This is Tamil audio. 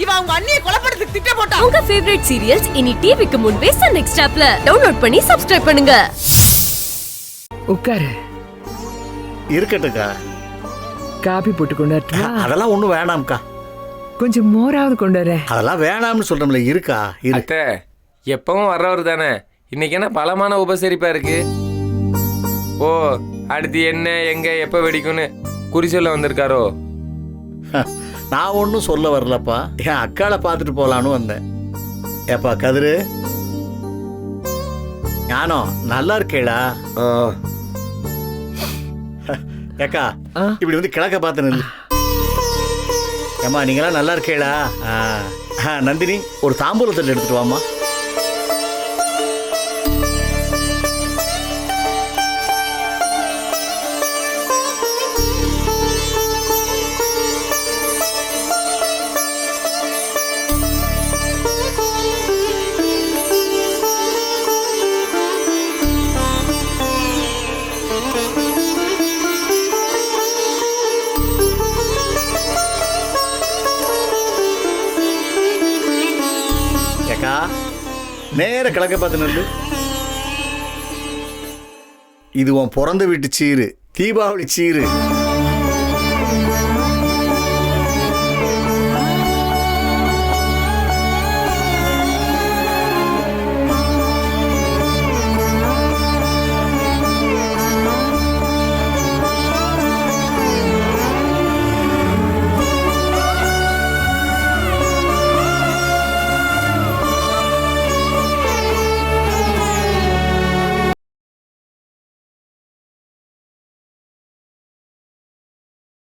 இவன் அவங்க அண்ணியை கொலைப்படுறதுக்கு திட்டம் போட்டான். உங்க ஃபேவரட் சீரியல்ஸ் இனி டிவிக்கு முன்பே சன் நெக்ஸ்ட் ஆப்ல டவுன்லோட் பண்ணி சப்ஸ்கிரைப் பண்ணுங்க. உட்காரு. இருக்கட்டுக்கா. காபி போட்டு கொண்டாட்டுமா? அதெல்லாம் ஒன்றும் வேணாம்க்கா. கொஞ்சம் மோராவது கொண்டாரு. அதெல்லாம் வேணாம்னு சொல்றோம்ல. இருக்கா அத்தை எப்பவும் வர்றவர் தானே, இன்னைக்கு என்ன பலமான உபசரிப்பா இருக்கு. ஓ அடுத்து என்ன எங்க எப்ப வெடிக்கும்னு குறி சொல்ல வந்திருக்காரோ? நான் ஒன்றும் சொல்ல வரலப்பா, என் அக்காளை பார்த்துட்டு போலான்னு வந்தேன். ஏப்பா கதிரு, ஞானம் நல்லா இருக்கேடா. ஏக்கா இப்படி வந்து கிழக்க பார்த்து நில்லு. ஏம்மா நீங்களாம் நல்லா இருக்கேடா. நந்தினி ஒரு தாம்பூலத்தட்டு எடுத்துட்டு வாமா. நேர கிழக்க பார்த்து நெல்லு. இது உன் பிறந்த வீட்டு சீரு, தீபாவளி சீரு.